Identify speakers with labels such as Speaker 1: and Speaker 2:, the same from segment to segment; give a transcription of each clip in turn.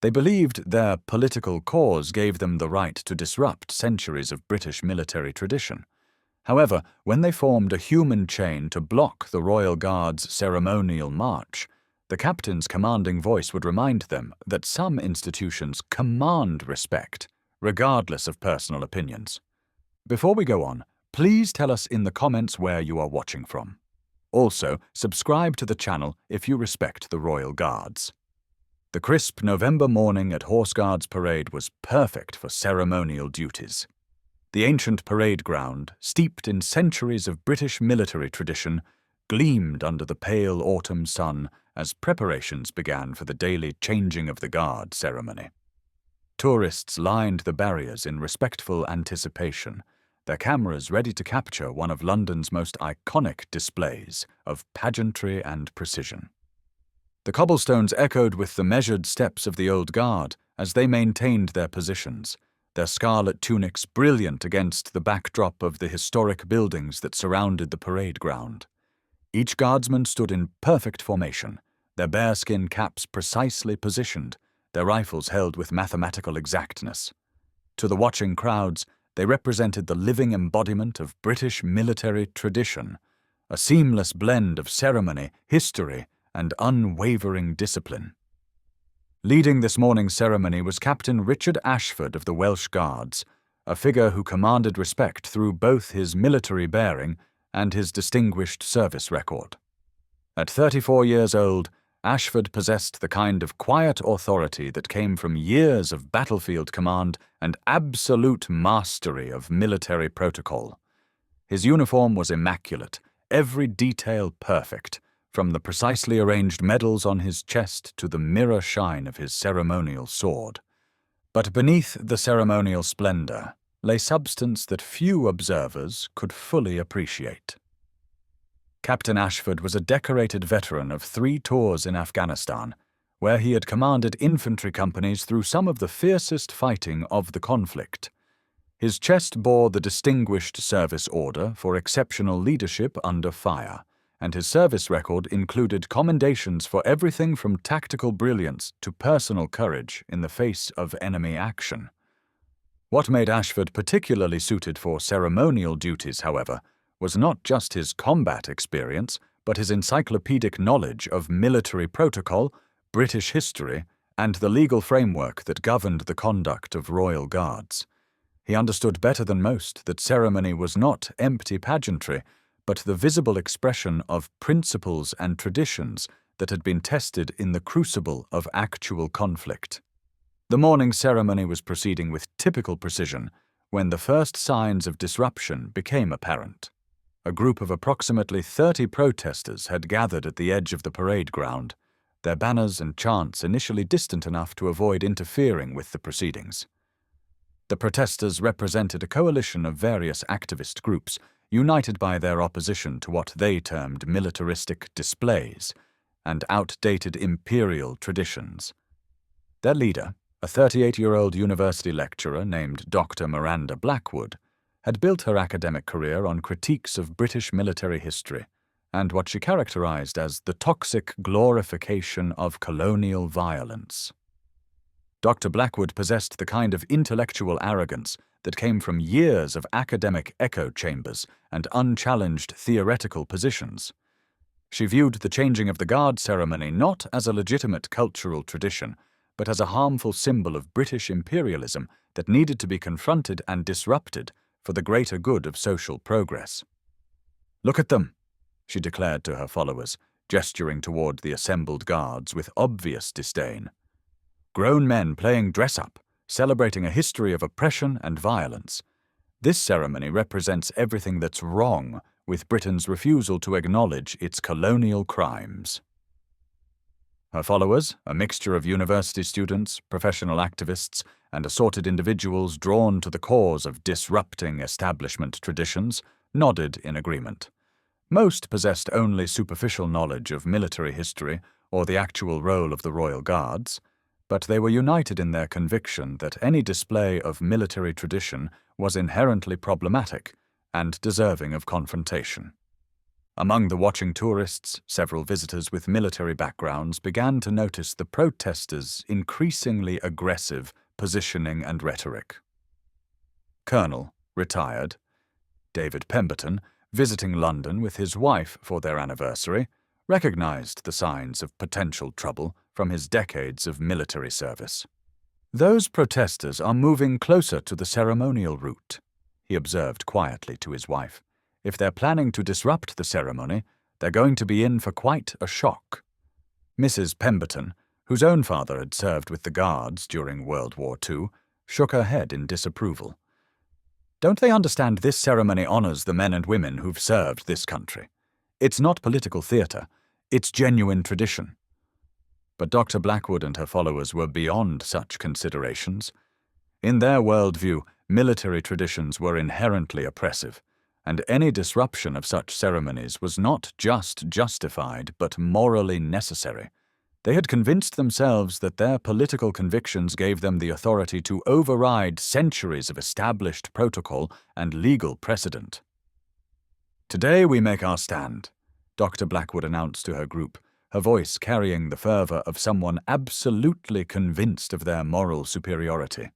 Speaker 1: They believed their political cause gave them the right to disrupt centuries of British military tradition. However, when they formed a human chain to block the Royal Guard's ceremonial march, the captain's commanding voice would remind them that some institutions command respect, regardless of personal opinions. Before we go on, please tell us in the comments where you are watching from. Also, subscribe to the channel if you respect the Royal Guards. The crisp November morning at Horse Guards Parade was perfect for ceremonial duties. The ancient parade ground, steeped in centuries of British military tradition, gleamed under the pale autumn sun as preparations began for the daily changing of the guard ceremony. Tourists lined the barriers in respectful anticipation, their cameras ready to capture one of London's most iconic displays of pageantry and precision. The cobblestones echoed with the measured steps of the old guard as they maintained their positions, their scarlet tunics brilliant against the backdrop of the historic buildings that surrounded the parade ground. Each guardsman stood in perfect formation, their bearskin caps precisely positioned, their rifles held with mathematical exactness. To the watching crowds, they represented the living embodiment of British military tradition, a seamless blend of ceremony, history, and unwavering discipline. Leading this morning's ceremony was Captain Richard Ashford of the Welsh Guards, a figure who commanded respect through both his military bearing and his distinguished service record. At 34 years old, Ashford possessed the kind of quiet authority that came from years of battlefield command and absolute mastery of military protocol. His uniform was immaculate, every detail perfect, from the precisely arranged medals on his chest to the mirror shine of his ceremonial sword. But beneath the ceremonial splendor lay substance that few observers could fully appreciate. Captain Ashford was a decorated veteran of 3 tours in Afghanistan, where he had commanded infantry companies through some of the fiercest fighting of the conflict. His chest bore the Distinguished Service Order for exceptional leadership under fire, and his service record included commendations for everything from tactical brilliance to personal courage in the face of enemy action. What made Ashford particularly suited for ceremonial duties, however, was not just his combat experience, but his encyclopedic knowledge of military protocol, British history, and the legal framework that governed the conduct of royal guards. He understood better than most that ceremony was not empty pageantry, but the visible expression of principles and traditions that had been tested in the crucible of actual conflict. The morning ceremony was proceeding with typical precision when the first signs of disruption became apparent. A group of approximately 30 protesters had gathered at the edge of the parade ground, their banners and chants initially distant enough to avoid interfering with the proceedings. The protesters represented a coalition of various activist groups, united by their opposition to what they termed militaristic displays and outdated imperial traditions. Their leader, a 38-year-old university lecturer named Dr. Miranda Blackwood, had built her academic career on critiques of British military history and what she characterized as the toxic glorification of colonial violence. Dr. Blackwood possessed the kind of intellectual arrogance that came from years of academic echo chambers and unchallenged theoretical positions. She viewed the changing of the guard ceremony not as a legitimate cultural tradition, but as a harmful symbol of British imperialism that needed to be confronted and disrupted for the greater good of social progress. "Look at them," she declared to her followers, gesturing toward the assembled guards with obvious disdain. "Grown men playing dress-up, celebrating a history of oppression and violence. This ceremony represents everything that's wrong with Britain's refusal to acknowledge its colonial crimes." Her followers, a mixture of university students, professional activists, and assorted individuals drawn to the cause of disrupting establishment traditions, nodded in agreement. Most possessed only superficial knowledge of military history or the actual role of the Royal Guards, but they were united in their conviction that any display of military tradition was inherently problematic and deserving of confrontation. Among the watching tourists, several visitors with military backgrounds began to notice the protesters' increasingly aggressive positioning and rhetoric. Colonel, retired, David Pemberton, visiting London with his wife for their anniversary, recognized the signs of potential trouble from his decades of military service. "Those protesters are moving closer to the ceremonial route," he observed quietly to his wife. "If they're planning to disrupt the ceremony, they're going to be in for quite a shock." Mrs. Pemberton, whose own father had served with the Guards during World War II, shook her head in disapproval. "Don't they understand this ceremony honors the men and women who've served this country? It's not political theater, it's genuine tradition." But Dr. Blackwood and her followers were beyond such considerations. In their worldview, military traditions were inherently oppressive, and any disruption of such ceremonies was not just justified but morally necessary. They had convinced themselves that their political convictions gave them the authority to override centuries of established protocol and legal precedent. "Today we make our stand," Dr. Blackwood announced to her group, her voice carrying the fervor of someone absolutely convinced of their moral superiority.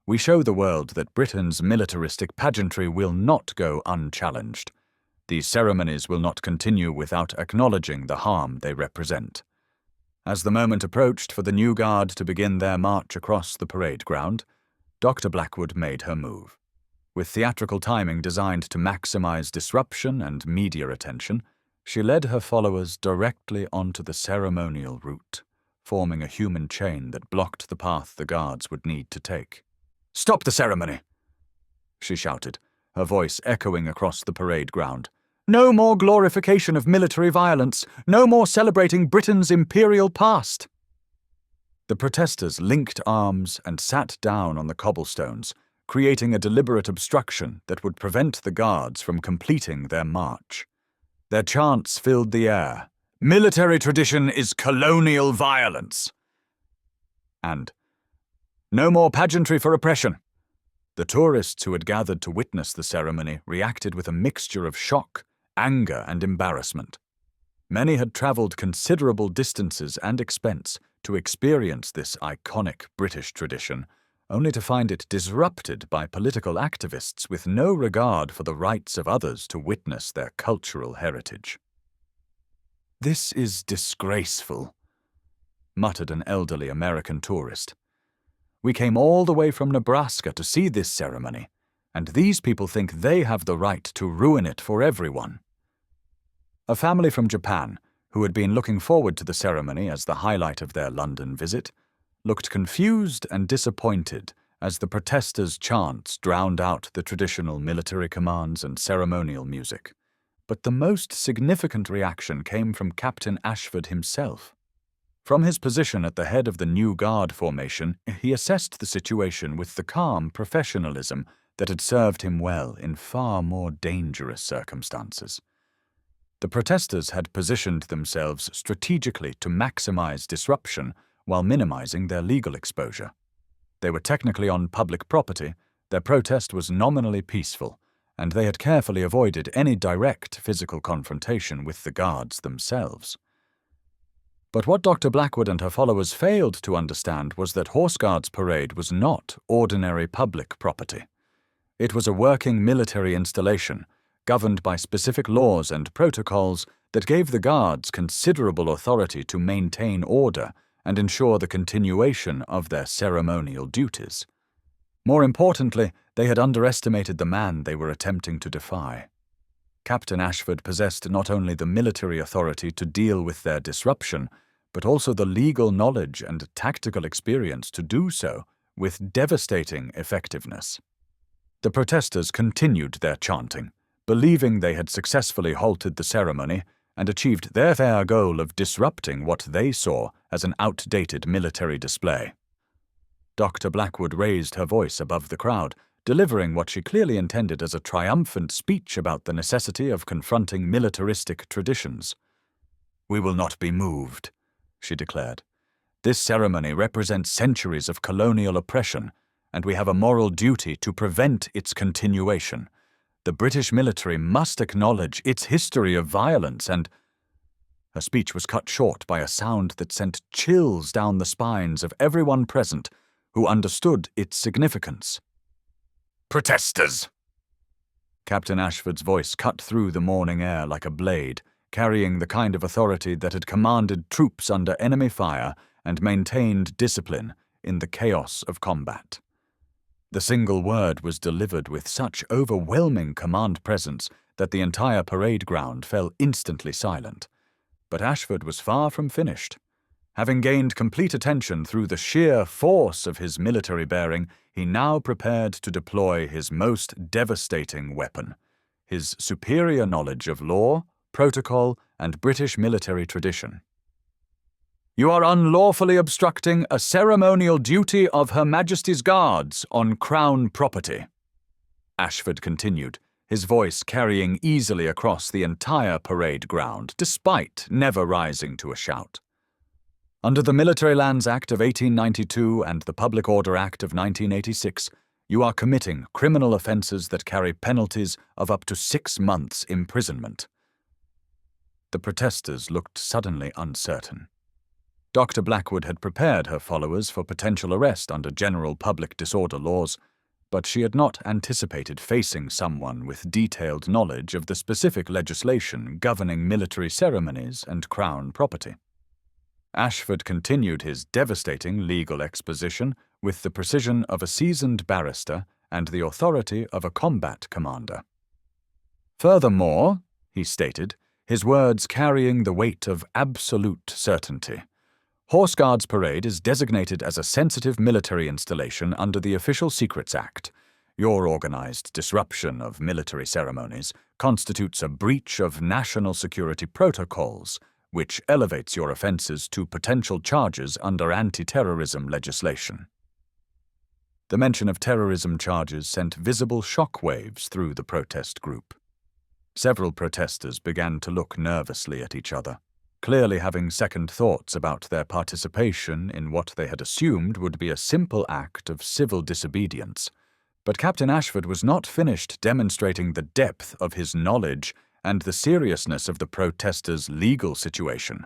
Speaker 1: "We show the world that Britain's militaristic pageantry will not go unchallenged. These ceremonies will not continue without acknowledging the harm they represent." As the moment approached for the new guard to begin their march across the parade ground, Dr. Blackwood made her move. With theatrical timing designed to maximize disruption and media attention, she led her followers directly onto the ceremonial route, forming a human chain that blocked the path the guards would need to take. "Stop the ceremony!" she shouted, her voice echoing across the parade ground. "No more glorification of military violence! No more celebrating Britain's imperial past!" The protesters linked arms and sat down on the cobblestones, creating a deliberate obstruction that would prevent the guards from completing their march. Their chants filled the air. "Military tradition is colonial violence!" And "No more pageantry for oppression!" The tourists who had gathered to witness the ceremony reacted with a mixture of shock, anger, and embarrassment. Many had traveled considerable distances and expense to experience this iconic British tradition, only to find it disrupted by political activists with no regard for the rights of others to witness their cultural heritage. "This is disgraceful," muttered an elderly American tourist. "We came all the way from Nebraska to see this ceremony, and these people think they have the right to ruin it for everyone." A family from Japan, who had been looking forward to the ceremony as the highlight of their London visit, looked confused and disappointed as the protesters' chants drowned out the traditional military commands and ceremonial music. But the most significant reaction came from Captain Ashford himself. From his position at the head of the new guard formation, he assessed the situation with the calm professionalism that had served him well in far more dangerous circumstances. The protesters had positioned themselves strategically to maximize disruption while minimizing their legal exposure. They were technically on public property, their protest was nominally peaceful, and they had carefully avoided any direct physical confrontation with the guards themselves. But what Dr. Blackwood and her followers failed to understand was that Horse Guards Parade was not ordinary public property. It was a working military installation, governed by specific laws and protocols that gave the guards considerable authority to maintain order and ensure the continuation of their ceremonial duties. More importantly, they had underestimated the man they were attempting to defy. Captain Ashford possessed not only the military authority to deal with their disruption, but also the legal knowledge and tactical experience to do so with devastating effectiveness. The protesters continued their chanting, believing they had successfully halted the ceremony and achieved their fair goal of disrupting what they saw as an outdated military display. Dr. Blackwood raised her voice above the crowd, delivering what she clearly intended as a triumphant speech about the necessity of confronting militaristic traditions. "We will not be moved," she declared. "This ceremony represents centuries of colonial oppression, and we have a moral duty to prevent its continuation. The British military must acknowledge its history of violence and— Her speech was cut short by a sound that sent chills down the spines of everyone present who understood its significance. "Protesters!" Captain Ashford's voice cut through the morning air like a blade, carrying the kind of authority that had commanded troops under enemy fire and maintained discipline in the chaos of combat. The single word was delivered with such overwhelming command presence that the entire parade ground fell instantly silent. But Ashford was far from finished. Having gained complete attention through the sheer force of his military bearing, he now prepared to deploy his most devastating weapon, his superior knowledge of law, protocol, and British military tradition. "You are unlawfully obstructing a ceremonial duty of Her Majesty's Guards on Crown property," Ashford continued, his voice carrying easily across the entire parade ground, despite never rising to a shout. "Under the Military Lands Act of 1892 and the Public Order Act of 1986, you are committing criminal offences that carry penalties of up to 6 months' imprisonment." The protesters looked suddenly uncertain. Dr. Blackwood had prepared her followers for potential arrest under general public disorder laws, but she had not anticipated facing someone with detailed knowledge of the specific legislation governing military ceremonies and crown property. Ashford continued his devastating legal exposition with the precision of a seasoned barrister and the authority of a combat commander. "Furthermore," he stated, his words carrying the weight of absolute certainty, "Horse Guards Parade is designated as a sensitive military installation under the Official Secrets Act. Your organized disruption of military ceremonies constitutes a breach of national security protocols, which elevates your offences to potential charges under anti-terrorism legislation." The mention of terrorism charges sent visible shockwaves through the protest group. Several protesters began to look nervously at each other, clearly having second thoughts about their participation in what they had assumed would be a simple act of civil disobedience. But Captain Ashford was not finished demonstrating the depth of his knowledge and the seriousness of the protesters' legal situation.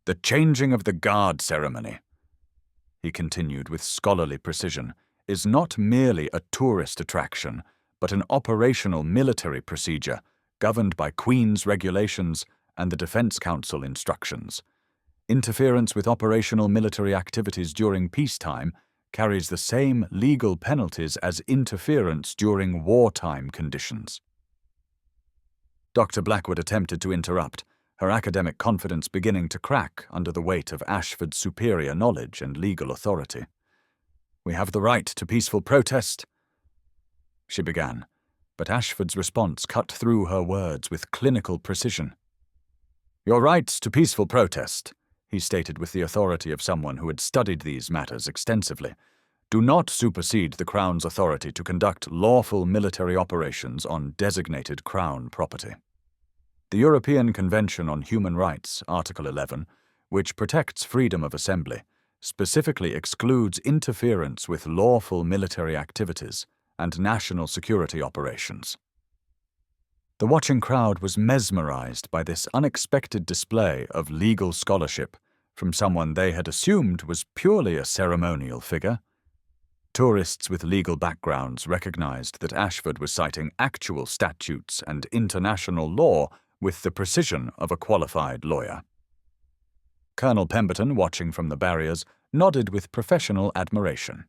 Speaker 1: "The changing of the guard ceremony," he continued with scholarly precision, "is not merely a tourist attraction, but an operational military procedure governed by Queen's regulations and the Defence Council instructions. Interference with operational military activities during peacetime carries the same legal penalties as interference during wartime conditions." Dr. Blackwood attempted to interrupt, her academic confidence beginning to crack under the weight of Ashford's superior knowledge and legal authority. "We have the right to peaceful protest," she began, but Ashford's response cut through her words with clinical precision. "Your rights to peaceful protest," he stated with the authority of someone who had studied these matters extensively, "do not supersede the Crown's authority to conduct lawful military operations on designated Crown property. The European Convention on Human Rights, Article 11, which protects freedom of assembly, specifically excludes interference with lawful military activities and national security operations." The watching crowd was mesmerized by this unexpected display of legal scholarship from someone they had assumed was purely a ceremonial figure. Tourists with legal backgrounds recognized that Ashford was citing actual statutes and international law with the precision of a qualified lawyer. Colonel Pemberton, watching from the barriers, nodded with professional admiration.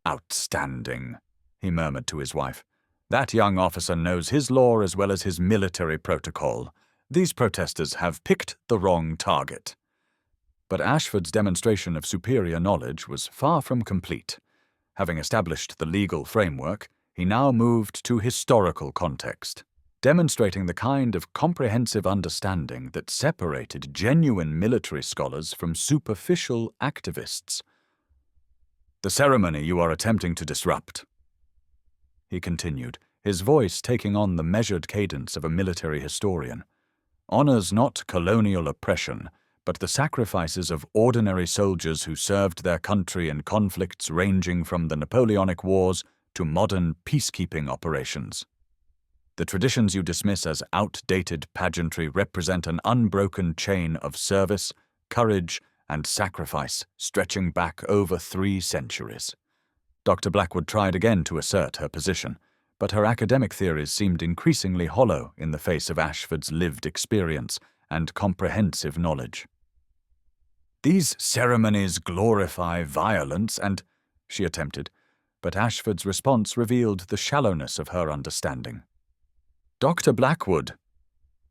Speaker 1: "Outstanding," he murmured to his wife. "That young officer knows his law as well as his military protocol. These protesters have picked the wrong target." But Ashford's demonstration of superior knowledge was far from complete. Having established the legal framework, he now moved to historical context, demonstrating the kind of comprehensive understanding that separated genuine military scholars from superficial activists. "The ceremony you are attempting to disrupt," he continued, his voice taking on the measured cadence of a military historian, "honors not colonial oppression, but the sacrifices of ordinary soldiers who served their country in conflicts ranging from the Napoleonic Wars to modern peacekeeping operations." The traditions you dismiss as outdated pageantry represent an unbroken chain of service, courage, and sacrifice stretching back over 3 centuries. Dr. Blackwood tried again to assert her position, but her academic theories seemed increasingly hollow in the face of Ashford's lived experience and comprehensive knowledge. "These ceremonies glorify violence and—" she attempted, but Ashford's response revealed the shallowness of her understanding. "Dr. Blackwood,"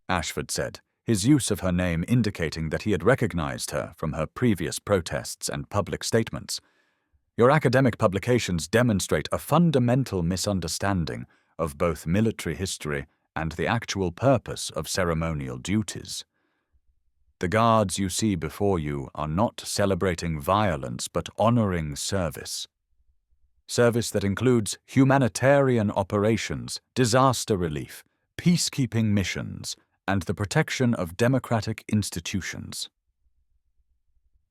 Speaker 1: Ashford said, his use of her name indicating that he had recognized her from her previous protests and public statements, "your academic publications demonstrate a fundamental misunderstanding of both military history and the actual purpose of ceremonial duties. The guards you see before you are not celebrating violence but honoring service. Service that includes humanitarian operations, disaster relief, peacekeeping missions, and the protection of democratic institutions."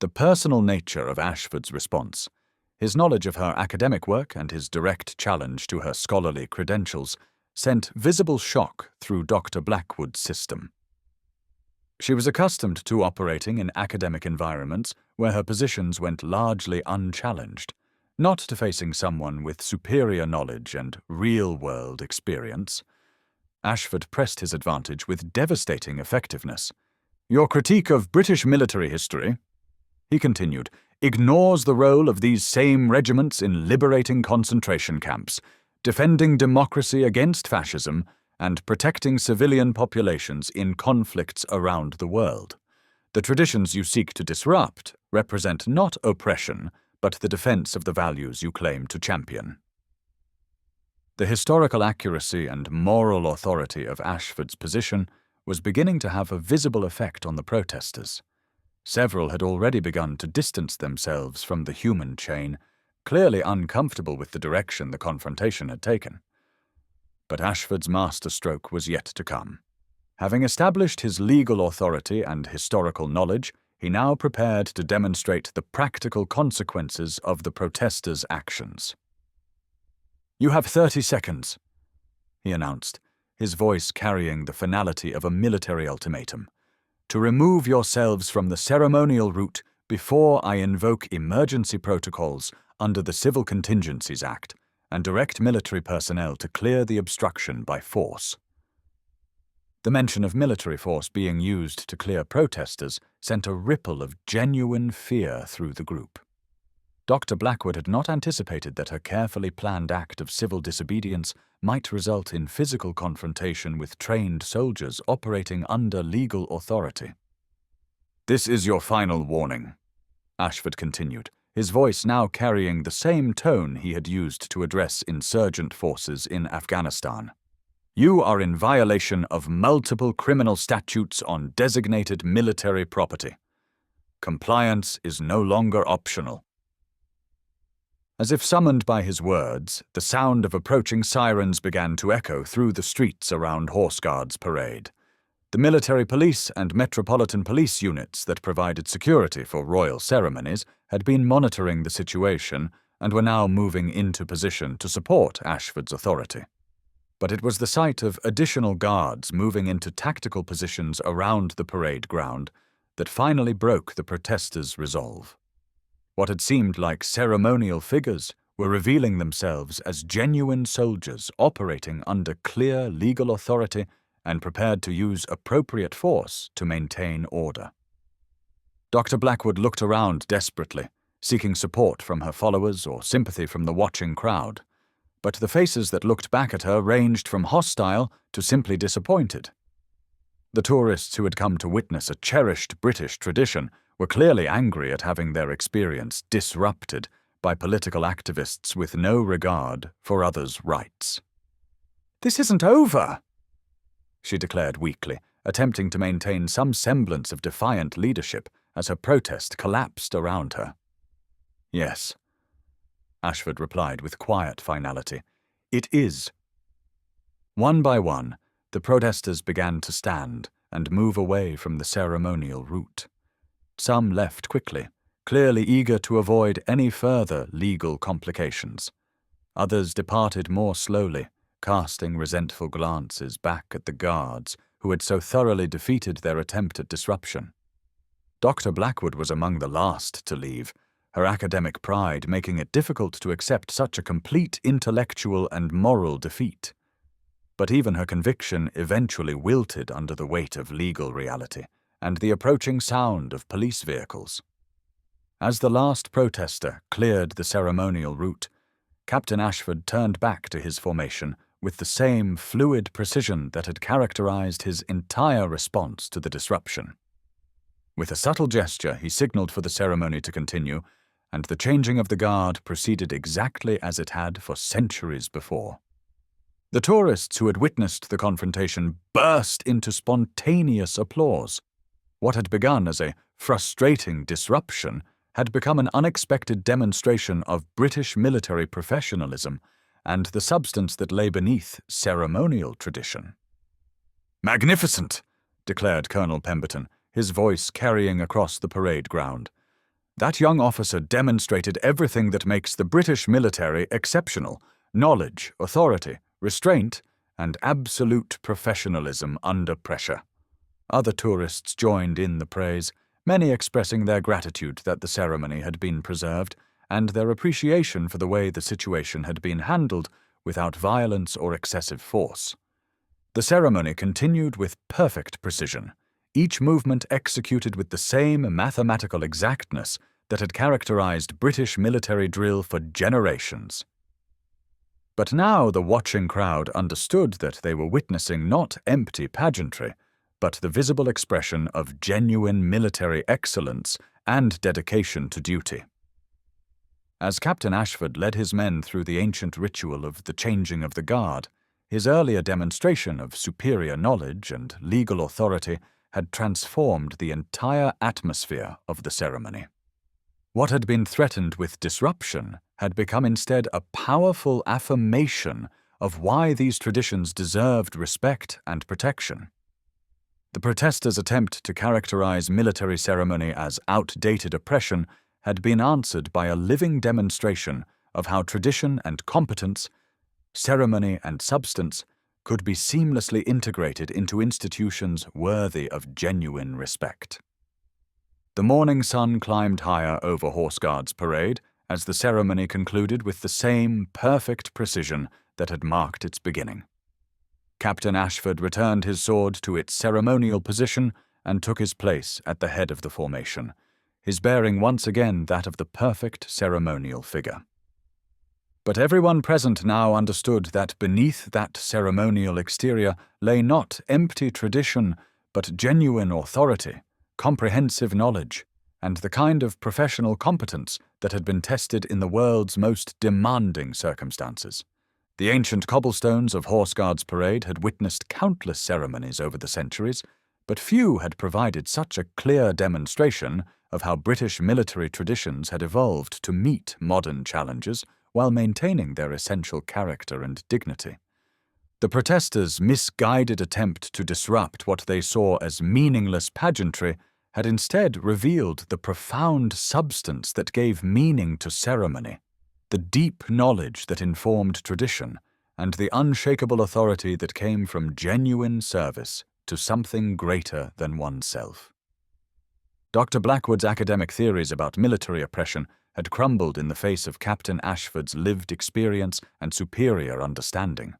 Speaker 1: The personal nature of Ashford's response, his knowledge of her academic work and his direct challenge to her scholarly credentials, sent visible shock through Dr. Blackwood's system. She was accustomed to operating in academic environments where her positions went largely unchallenged, not to facing someone with superior knowledge and real-world experience. Ashford pressed his advantage with devastating effectiveness. "Your critique of British military history," he continued, "ignores the role of these same regiments in liberating concentration camps, defending democracy against fascism, and protecting civilian populations in conflicts around the world. The traditions you seek to disrupt represent not oppression, but the defense of the values you claim to champion." The historical accuracy and moral authority of Ashford's position was beginning to have a visible effect on the protesters. Several had already begun to distance themselves from the human chain, clearly uncomfortable with the direction the confrontation had taken. But Ashford's masterstroke was yet to come. Having established his legal authority and historical knowledge, he now prepared to demonstrate the practical consequences of the protesters' actions. "You have 30 seconds, he announced, his voice carrying the finality of a military ultimatum, "to remove yourselves from the ceremonial route before I invoke emergency protocols under the Civil Contingencies Act and direct military personnel to clear the obstruction by force." The mention of military force being used to clear protesters sent a ripple of genuine fear through the group. Dr. Blackwood had not anticipated that her carefully planned act of civil disobedience might result in physical confrontation with trained soldiers operating under legal authority. "This is your final warning," Ashford continued, his voice now carrying the same tone he had used to address insurgent forces in Afghanistan. "You are in violation of multiple criminal statutes on designated military property. Compliance is no longer optional." As if summoned by his words, the sound of approaching sirens began to echo through the streets around Horse Guards Parade. The military police and metropolitan police units that provided security for royal ceremonies had been monitoring the situation and were now moving into position to support Ashford's authority. But it was the sight of additional guards moving into tactical positions around the parade ground that finally broke the protesters' resolve. What had seemed like ceremonial figures were revealing themselves as genuine soldiers operating under clear legal authority and prepared to use appropriate force to maintain order. Dr. Blackwood looked around desperately, seeking support from her followers or sympathy from the watching crowd. But the faces that looked back at her ranged from hostile to simply disappointed. The tourists who had come to witness a cherished British tradition were clearly angry at having their experience disrupted by political activists with no regard for others' rights. "This isn't over," she declared weakly, attempting to maintain some semblance of defiant leadership as her protest collapsed around her. "Yes," Ashford replied with quiet finality, "it is." One by one, the protesters began to stand and move away from the ceremonial route. Some left quickly, clearly eager to avoid any further legal complications. Others departed more slowly, casting resentful glances back at the guards who had so thoroughly defeated their attempt at disruption. Dr. Blackwood was among the last to leave, her academic pride making it difficult to accept such a complete intellectual and moral defeat. But even her conviction eventually wilted under the weight of legal reality and the approaching sound of police vehicles. As the last protester cleared the ceremonial route, Captain Ashford turned back to his formation with the same fluid precision that had characterized his entire response to the disruption. With a subtle gesture, he signaled for the ceremony to continue, and the changing of the guard proceeded exactly as it had for centuries before. The tourists who had witnessed the confrontation burst into spontaneous applause. What had begun as a frustrating disruption had become an unexpected demonstration of British military professionalism and the substance that lay beneath ceremonial tradition. "Magnificent!" declared Colonel Pemberton, his voice carrying across the parade ground. "That young officer demonstrated everything that makes the British military exceptional: knowledge, authority, restraint, and absolute professionalism under pressure." Other tourists joined in the praise, many expressing their gratitude that the ceremony had been preserved and their appreciation for the way the situation had been handled without violence or excessive force. The ceremony continued with perfect precision, each movement executed with the same mathematical exactness that had characterized British military drill for generations. But now the watching crowd understood that they were witnessing not empty pageantry, but the visible expression of genuine military excellence and dedication to duty. As Captain Ashford led his men through the ancient ritual of the changing of the guard, his earlier demonstration of superior knowledge and legal authority had transformed the entire atmosphere of the ceremony. What had been threatened with disruption had become instead a powerful affirmation of why these traditions deserved respect and protection. The protesters' attempt to characterize military ceremony as outdated oppression had been answered by a living demonstration of how tradition and competence, ceremony and substance, could be seamlessly integrated into institutions worthy of genuine respect. The morning sun climbed higher over Horse Guards Parade as the ceremony concluded with the same perfect precision that had marked its beginning. Captain Ashford returned his sword to its ceremonial position and took his place at the head of the formation, his bearing once again that of the perfect ceremonial figure. But everyone present now understood that beneath that ceremonial exterior lay not empty tradition, but genuine authority, comprehensive knowledge, and the kind of professional competence that had been tested in the world's most demanding circumstances. The ancient cobblestones of Horse Guards Parade had witnessed countless ceremonies over the centuries, but few had provided such a clear demonstration of how British military traditions had evolved to meet modern challenges while maintaining their essential character and dignity. The protesters' misguided attempt to disrupt what they saw as meaningless pageantry had instead revealed the profound substance that gave meaning to ceremony, the deep knowledge that informed tradition, and the unshakable authority that came from genuine service to something greater than oneself. Dr. Blackwood's academic theories about military oppression had crumbled in the face of Captain Ashford's lived experience and superior understanding.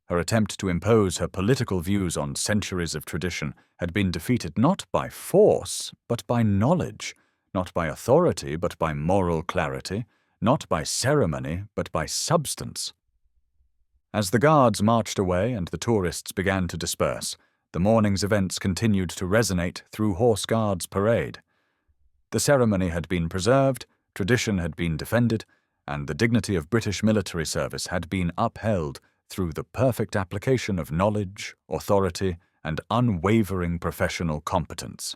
Speaker 1: Her attempt to impose her political views on centuries of tradition had been defeated not by force, but by knowledge, not by authority, but by moral clarity, not by ceremony, but by substance. As the guards marched away and the tourists began to disperse, the morning's events continued to resonate through Horse Guards Parade. The ceremony had been preserved, tradition had been defended, and the dignity of British military service had been upheld through the perfect application of knowledge, authority, and unwavering professional competence.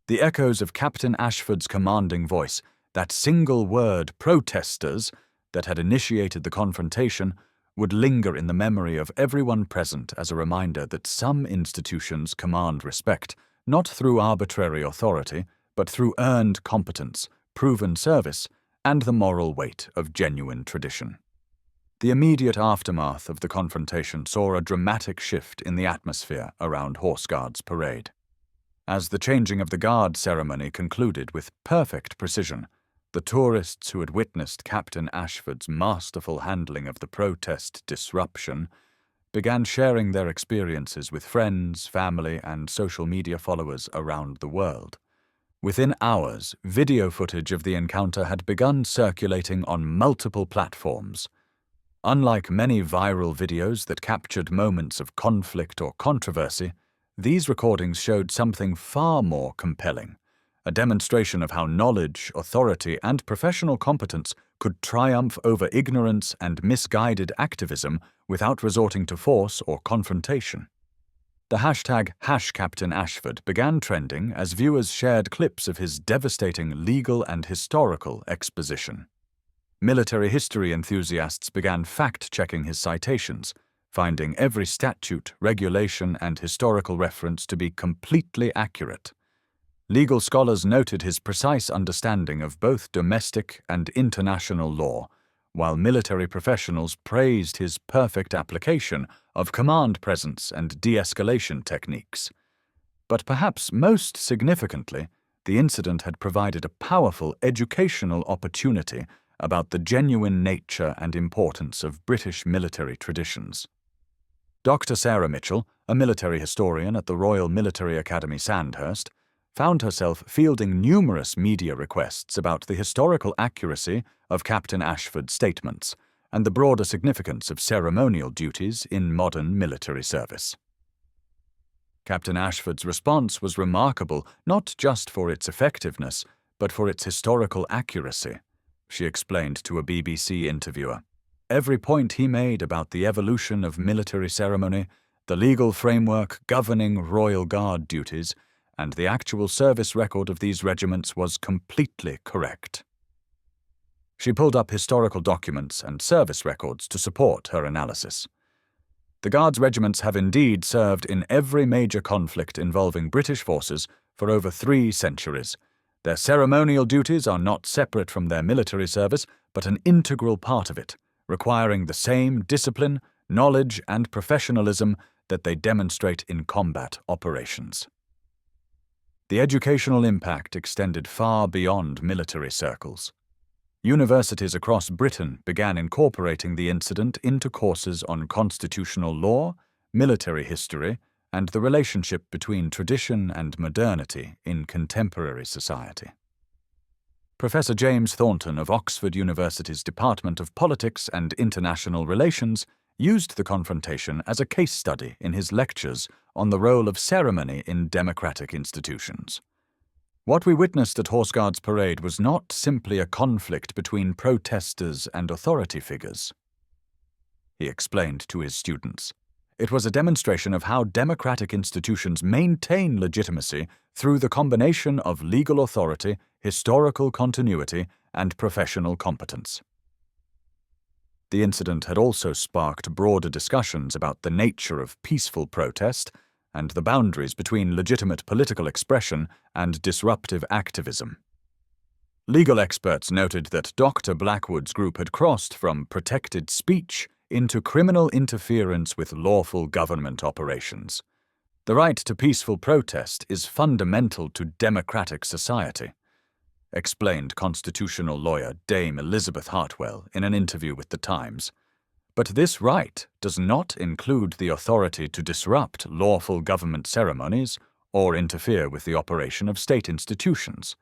Speaker 1: The echoes of Captain Ashford's commanding voice, that single word "protesters" that had initiated the confrontation, would linger in the memory of everyone present as a reminder that some institutions command respect, not through arbitrary authority, but through earned competence, proven service, and the moral weight of genuine tradition. The immediate aftermath of the confrontation saw a dramatic shift in the atmosphere around Horse Guards Parade. As the changing of the guard ceremony concluded with perfect precision, the tourists who had witnessed Captain Ashford's masterful handling of the protest disruption began sharing their experiences with friends, family, and social media followers around the world. Within hours, video footage of the encounter had begun circulating on multiple platforms. Unlike many viral videos that captured moments of conflict or controversy, these recordings showed something far more compelling, a demonstration of how knowledge, authority, and professional competence could triumph over ignorance and misguided activism without resorting to force or confrontation. The hashtag #CaptainAshford began trending as viewers shared clips of his devastating legal and historical exposition. Military history enthusiasts began fact-checking his citations, finding every statute, regulation, and historical reference to be completely accurate. Legal scholars noted his precise understanding of both domestic and international law, while military professionals praised his perfect application of command presence and de-escalation techniques. But perhaps most significantly, the incident had provided a powerful educational opportunity about the genuine nature and importance of British military traditions. Dr. Sarah Mitchell, a military historian at the Royal Military Academy Sandhurst, found herself fielding numerous media requests about the historical accuracy of Captain Ashford's statements and the broader significance of ceremonial duties in modern military service. Captain Ashford's response was remarkable not just for its effectiveness, but for its historical accuracy, she explained to a BBC interviewer. Every point he made about the evolution of military ceremony, the legal framework governing Royal Guard duties, and the actual service record of these regiments was completely correct. She pulled up historical documents and service records to support her analysis. The Guards regiments have indeed served in every major conflict involving British forces for over 3 centuries. Their ceremonial duties are not separate from their military service, but an integral part of it, requiring the same discipline, knowledge, and professionalism that they demonstrate in combat operations. The educational impact extended far beyond military circles. Universities across Britain began incorporating the incident into courses on constitutional law, military history, and the relationship between tradition and modernity in contemporary society. Professor James Thornton of Oxford University's Department of Politics and International Relations used the confrontation as a case study in his lectures on the role of ceremony in democratic institutions. What we witnessed at Horse Guards Parade was not simply a conflict between protesters and authority figures, he explained to his students. It was a demonstration of how democratic institutions maintain legitimacy through the combination of legal authority, historical continuity, and professional competence. The incident had also sparked broader discussions about the nature of peaceful protest and the boundaries between legitimate political expression and disruptive activism. Legal experts noted that Dr. Blackwood's group had crossed from protected speech into criminal interference with lawful government operations. The right to peaceful protest is fundamental to democratic society, explained constitutional lawyer Dame Elizabeth Hartwell in an interview with The Times. But this right does not include the authority to disrupt lawful government ceremonies or interfere with the operation of state institutions.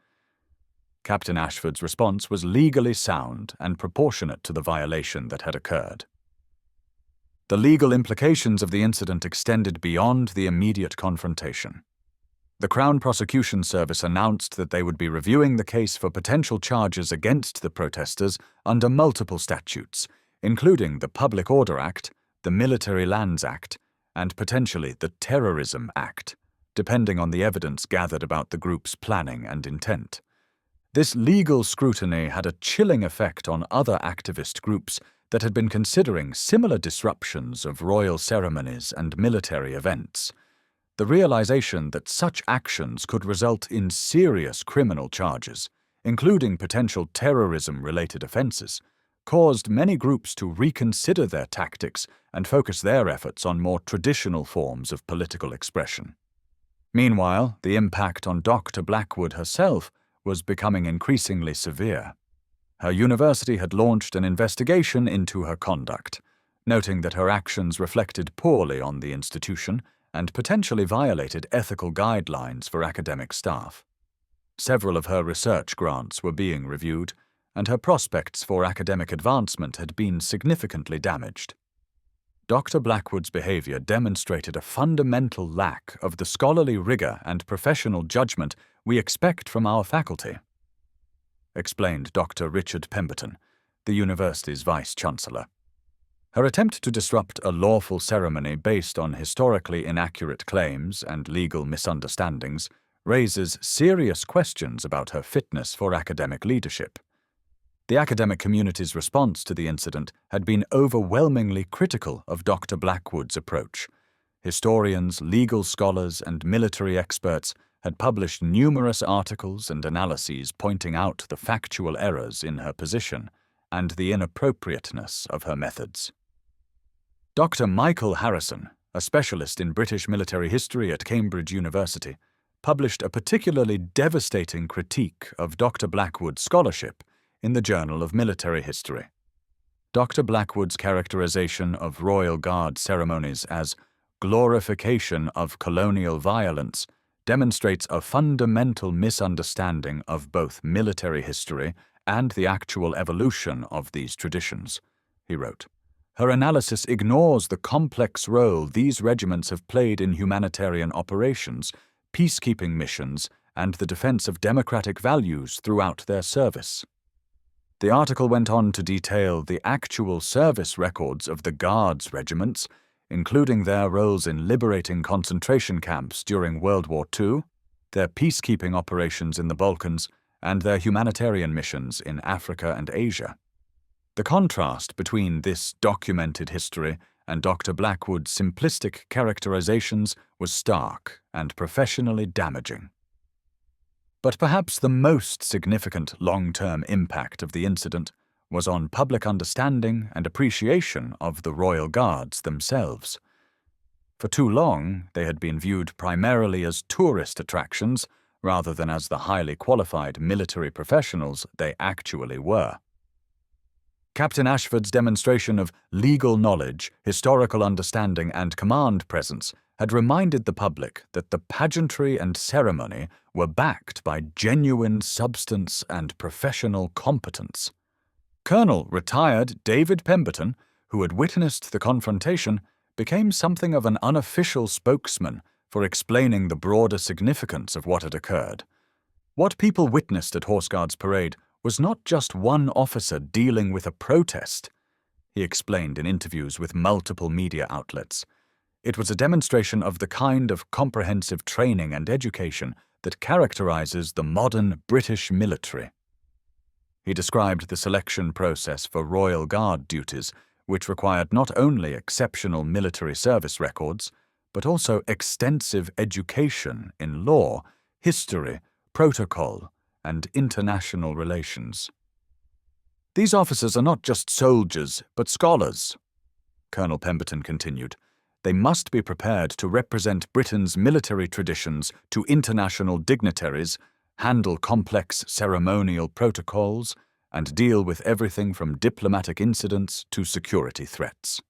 Speaker 1: Captain Ashford's response was legally sound and proportionate to the violation that had occurred. The legal implications of the incident extended beyond the immediate confrontation. The Crown Prosecution Service announced that they would be reviewing the case for potential charges against the protesters under multiple statutes, including the Public Order Act, the Military Lands Act, and potentially the Terrorism Act, depending on the evidence gathered about the group's planning and intent. This legal scrutiny had a chilling effect on other activist groups that had been considering similar disruptions of royal ceremonies and military events. The realization that such actions could result in serious criminal charges, including potential terrorism-related offenses, caused many groups to reconsider their tactics and focus their efforts on more traditional forms of political expression. Meanwhile, the impact on Dr. Blackwood herself was becoming increasingly severe. Her university had launched an investigation into her conduct, noting that her actions reflected poorly on the institution and potentially violated ethical guidelines for academic staff. Several of her research grants were being reviewed, and her prospects for academic advancement had been significantly damaged. Dr. Blackwood's behavior demonstrated a fundamental lack of the scholarly rigor and professional judgment we expect from our faculty, explained Dr. Richard Pemberton, the university's vice-chancellor. Her attempt to disrupt a lawful ceremony based on historically inaccurate claims and legal misunderstandings raises serious questions about her fitness for academic leadership. The academic community's response to the incident had been overwhelmingly critical of Dr. Blackwood's approach. Historians, legal scholars, and military experts had published numerous articles and analyses pointing out the factual errors in her position and the inappropriateness of her methods. Dr. Michael Harrison, a specialist in British military history at Cambridge University, published a particularly devastating critique of Dr. Blackwood's scholarship in the Journal of Military History. Dr. Blackwood's characterization of Royal Guard ceremonies as glorification of colonial violence demonstrates a fundamental misunderstanding of both military history and the actual evolution of these traditions, he wrote. Her analysis ignores the complex role these regiments have played in humanitarian operations, peacekeeping missions, and the defense of democratic values throughout their service. The article went on to detail the actual service records of the Guards regiments, including their roles in liberating concentration camps during World War II, their peacekeeping operations in the Balkans, and their humanitarian missions in Africa and Asia. The contrast between this documented history and Dr. Blackwood's simplistic characterizations was stark and professionally damaging. But perhaps the most significant long-term impact of the incident was on public understanding and appreciation of the Royal Guards themselves. For too long, they had been viewed primarily as tourist attractions rather than as the highly qualified military professionals they actually were. Captain Ashford's demonstration of legal knowledge, historical understanding, and command presence had reminded the public that the pageantry and ceremony were backed by genuine substance and professional competence. Colonel retired David Pemberton, who had witnessed the confrontation, became something of an unofficial spokesman for explaining the broader significance of what had occurred. What people witnessed at Horse Guards Parade was not just one officer dealing with a protest, he explained in interviews with multiple media outlets. It was a demonstration of the kind of comprehensive training and education that characterizes the modern British military. He described the selection process for Royal Guard duties, which required not only exceptional military service records, but also extensive education in law, history, protocol, and international relations. These officers are not just soldiers, but scholars, Colonel Pemberton continued. They must be prepared to represent Britain's military traditions to international dignitaries, handle complex ceremonial protocols, and deal with everything from diplomatic incidents to security threats.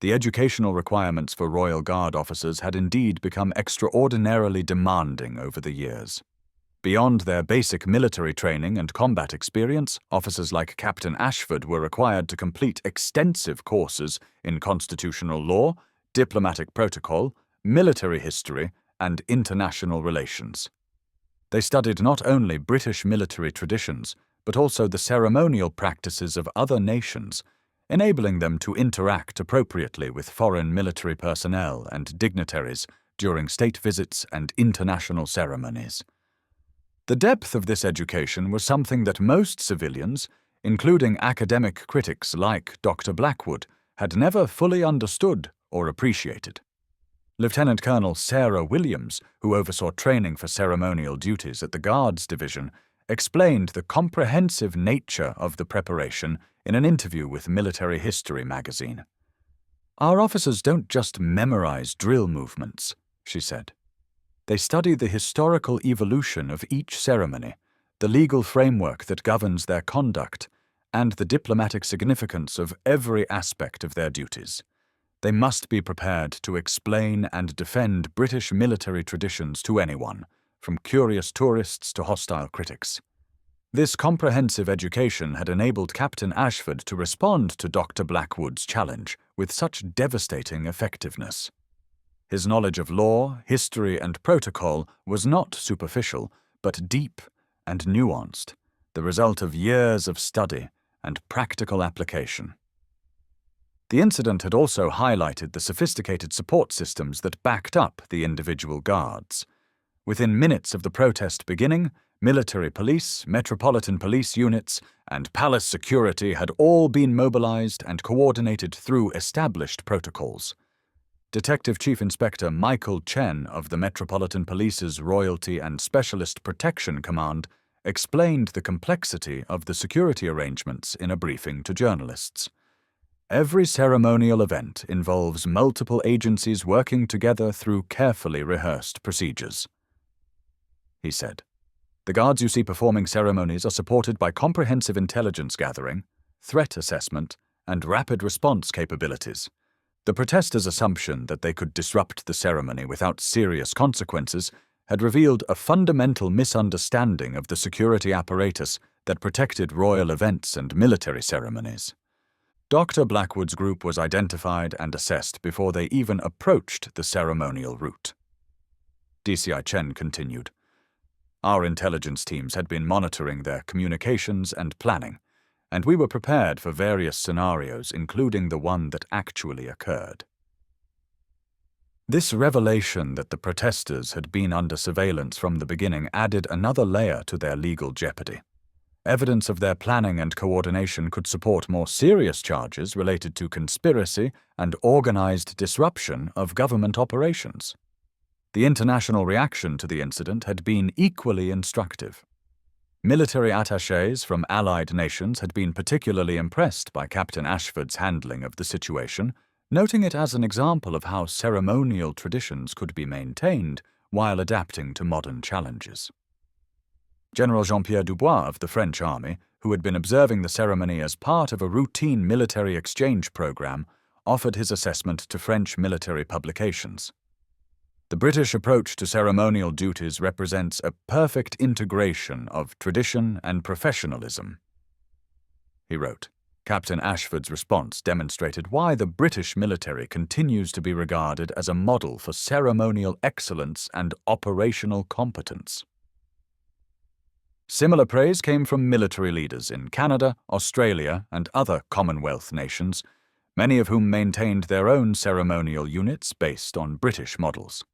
Speaker 1: The educational requirements for Royal Guard officers had indeed become extraordinarily demanding over the years. Beyond their basic military training and combat experience, officers like Captain Ashford were required to complete extensive courses in constitutional law, diplomatic protocol, military history, and international relations. They studied not only British military traditions, but also the ceremonial practices of other nations, enabling them to interact appropriately with foreign military personnel and dignitaries during state visits and international ceremonies. The depth of this education was something that most civilians, including academic critics like Dr. Blackwood, had never fully understood or appreciated. Lieutenant Colonel Sarah Williams, who oversaw training for ceremonial duties at the Guards Division, explained the comprehensive nature of the preparation in an interview with Military History magazine. "Our officers don't just memorize drill movements," she said. "They study the historical evolution of each ceremony, the legal framework that governs their conduct, and the diplomatic significance of every aspect of their duties. They must be prepared to explain and defend British military traditions to anyone, from curious tourists to hostile critics." This comprehensive education had enabled Captain Ashford to respond to Dr. Blackwood's challenge with such devastating effectiveness. His knowledge of law, history, and protocol was not superficial, but deep and nuanced, the result of years of study and practical application. The incident had also highlighted the sophisticated support systems that backed up the individual guards. Within minutes of the protest beginning, military police, metropolitan police units, and palace security had all been mobilized and coordinated through established protocols. Detective Chief Inspector Michael Chen of the Metropolitan Police's Royalty and Specialist Protection Command explained the complexity of the security arrangements in a briefing to journalists. "Every ceremonial event involves multiple agencies working together through carefully rehearsed procedures," he said. "The guards you see performing ceremonies are supported by comprehensive intelligence gathering, threat assessment, and rapid response capabilities. The protesters' assumption that they could disrupt the ceremony without serious consequences had revealed a fundamental misunderstanding of the security apparatus that protected royal events and military ceremonies." Dr. Blackwood's group was identified and assessed before they even approached the ceremonial route. DCI Chen continued, "Our intelligence teams had been monitoring their communications and planning, and we were prepared for various scenarios, including the one that actually occurred." This revelation that the protesters had been under surveillance from the beginning added another layer to their legal jeopardy. Evidence of their planning and coordination could support more serious charges related to conspiracy and organized disruption of government operations. The international reaction to the incident had been equally instructive. Military attachés from allied nations had been particularly impressed by Captain Ashford's handling of the situation, noting it as an example of how ceremonial traditions could be maintained while adapting to modern challenges. General Jean-Pierre Dubois of the French Army, who had been observing the ceremony as part of a routine military exchange program, offered his assessment to French military publications. "The British approach to ceremonial duties represents a perfect integration of tradition and professionalism," he wrote. Captain Ashford's response demonstrated why the British military continues to be regarded as a model for ceremonial excellence and operational competence. Similar praise came from military leaders in Canada, Australia, and other Commonwealth nations, many of whom maintained their own ceremonial units based on British models.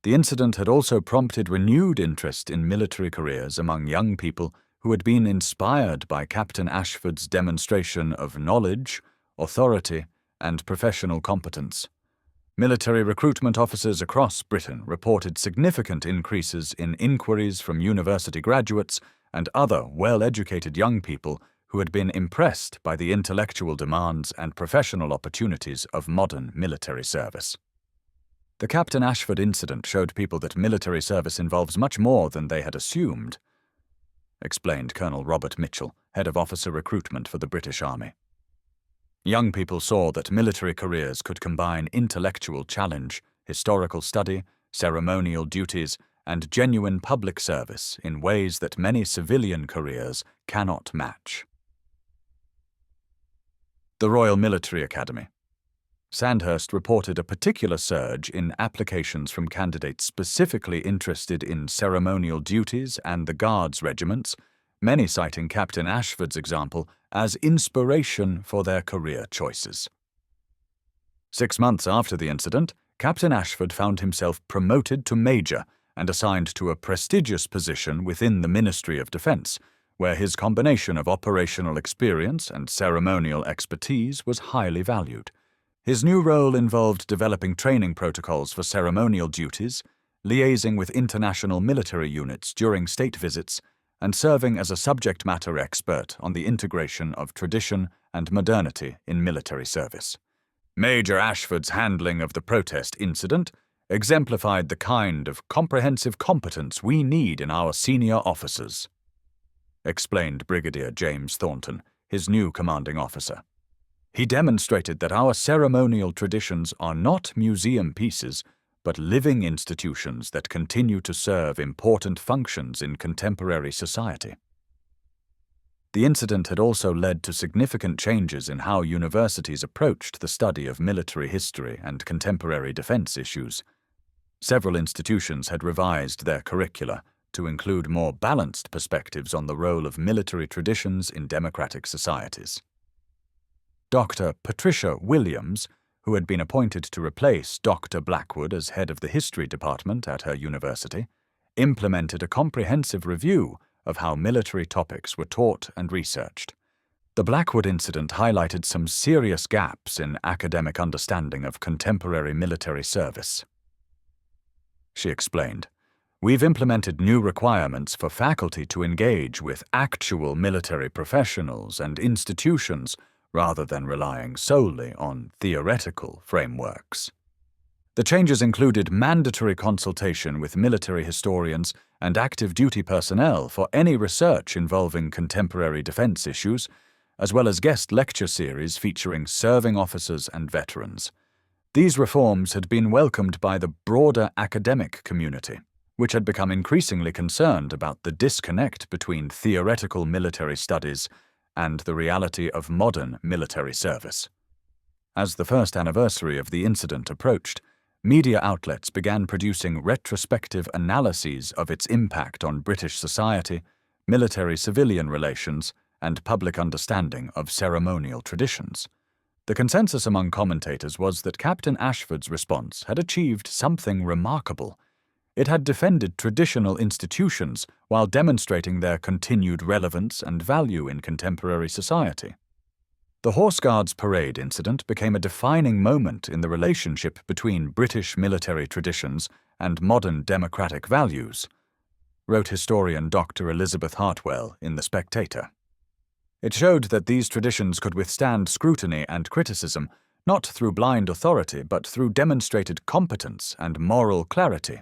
Speaker 1: The incident had also prompted renewed interest in military careers among young people who had been inspired by Captain Ashford's demonstration of knowledge, authority, and professional competence. Military recruitment officers across Britain reported significant increases in inquiries from university graduates and other well-educated young people who had been impressed by the intellectual demands and professional opportunities of modern military service. The Captain Ashford incident showed people that military service involves much more than they had assumed, explained Colonel Robert Mitchell, head of officer recruitment for the British Army. Young people saw that military careers could combine intellectual challenge, historical study, ceremonial duties, and genuine public service in ways that many civilian careers cannot match. The Royal Military Academy. Sandhurst reported a particular surge in applications from candidates specifically interested in ceremonial duties and the Guards regiments, many citing Captain Ashford's example as inspiration for their career choices. 6 months after the incident, Captain Ashford found himself promoted to Major and assigned to a prestigious position within the Ministry of Defence, where his combination of operational experience and ceremonial expertise was highly valued. His new role involved developing training protocols for ceremonial duties, liaising with international military units during state visits, and serving as a subject matter expert on the integration of tradition and modernity in military service. Major Ashford's handling of the protest incident exemplified the kind of comprehensive competence we need in our senior officers, explained Brigadier James Thornton, his new commanding officer. He demonstrated that our ceremonial traditions are not museum pieces, but living institutions that continue to serve important functions in contemporary society. The incident had also led to significant changes in how universities approached the study of military history and contemporary defense issues. Several institutions had revised their curricula to include more balanced perspectives on the role of military traditions in democratic societies. Dr. Patricia Williams, who had been appointed to replace Dr. Blackwood as head of the history department at her university, implemented a comprehensive review of how military topics were taught and researched. The Blackwood incident highlighted some serious gaps in academic understanding of contemporary military service. She explained, "We've implemented new requirements for faculty to engage with actual military professionals and institutions rather than relying solely on theoretical frameworks." The changes included mandatory consultation with military historians and active duty personnel for any research involving contemporary defense issues, as well as guest lecture series featuring serving officers and veterans. These reforms had been welcomed by the broader academic community, which had become increasingly concerned about the disconnect between theoretical military studies and the reality of modern military service. As the first anniversary of the incident approached, media outlets began producing retrospective analyses of its impact on British society, military-civilian relations, and public understanding of ceremonial traditions. The consensus among commentators was that Captain Ashford's response had achieved something remarkable. It had defended traditional institutions while demonstrating their continued relevance and value in contemporary society. The Horse Guards Parade incident became a defining moment in the relationship between British military traditions and modern democratic values, wrote historian Dr. Elizabeth Hartwell in The Spectator. It showed that these traditions could withstand scrutiny and criticism, not through blind authority, but through demonstrated competence and moral clarity.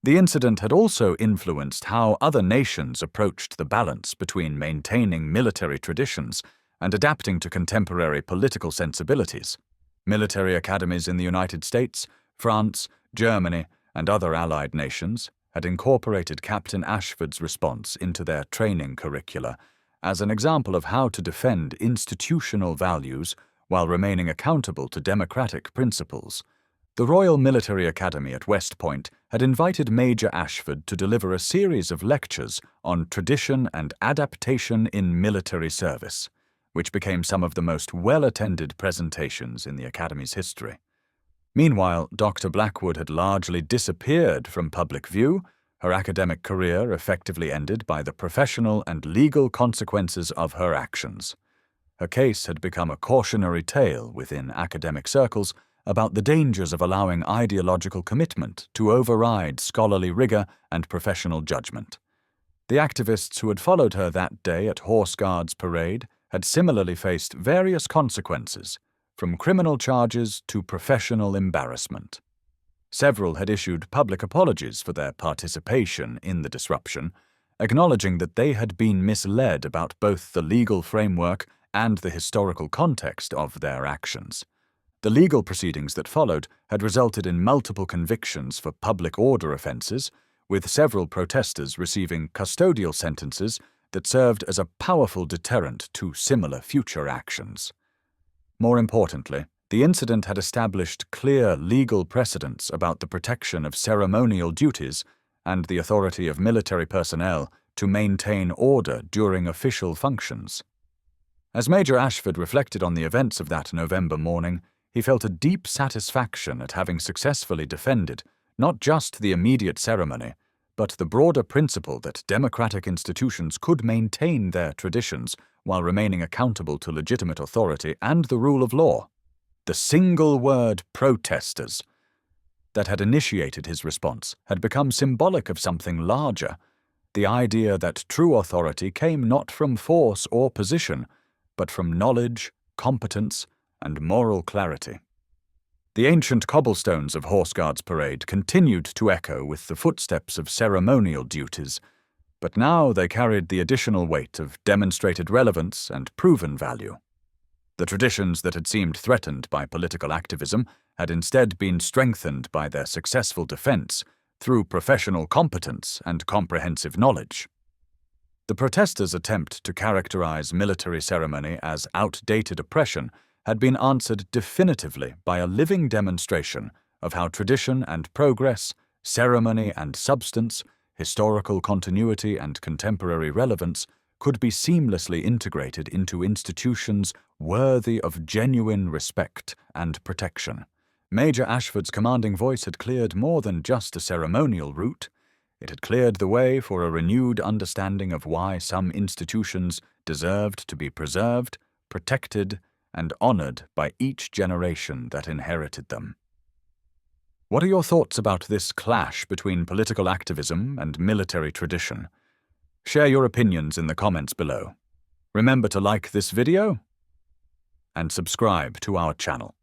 Speaker 1: The incident had also influenced how other nations approached the balance between maintaining military traditions and adapting to contemporary political sensibilities. Military academies in the United States, France, Germany, and other allied nations had incorporated Captain Ashford's response into their training curricula as an example of how to defend institutional values while remaining accountable to democratic principles. The Royal Military Academy at West Point had invited Major Ashford to deliver a series of lectures on tradition and adaptation in military service, which became some of the most well-attended presentations in the Academy's history. Meanwhile, Dr. Blackwood had largely disappeared from public view, her academic career effectively ended by the professional and legal consequences of her actions. Her case had become a cautionary tale within academic circles about the dangers of allowing ideological commitment to override scholarly rigor and professional judgment. The activists who had followed her that day at Horse Guards Parade had similarly faced various consequences, from criminal charges to professional embarrassment. Several had issued public apologies for their participation in the disruption, acknowledging that they had been misled about both the legal framework and the historical context of their actions. The legal proceedings that followed had resulted in multiple convictions for public order offences, with several protesters receiving custodial sentences that served as a powerful deterrent to similar future actions. More importantly, the incident had established clear legal precedents about the protection of ceremonial duties and the authority of military personnel to maintain order during official functions. As Major Ashford reflected on the events of that November morning, he felt a deep satisfaction at having successfully defended not just the immediate ceremony, but the broader principle that democratic institutions could maintain their traditions while remaining accountable to legitimate authority and the rule of law. The single word "protesters" that had initiated his response had become symbolic of something larger, the idea that true authority came not from force or position, but from knowledge, competence, and moral clarity. The ancient cobblestones of Horse Guards Parade continued to echo with the footsteps of ceremonial duties, but now they carried the additional weight of demonstrated relevance and proven value. The traditions that had seemed threatened by political activism had instead been strengthened by their successful defense through professional competence and comprehensive knowledge. The protesters' attempt to characterize military ceremony as outdated oppression had been answered definitively by a living demonstration of how tradition and progress, ceremony and substance, historical continuity and contemporary relevance could be seamlessly integrated into institutions worthy of genuine respect and protection. Major Ashford's commanding voice had cleared more than just a ceremonial route. It had cleared the way for a renewed understanding of why some institutions deserved to be preserved, protected, and honored by each generation that inherited them. What are your thoughts about this clash between political activism and military tradition? Share your opinions in the comments below. Remember to like this video and subscribe to our channel.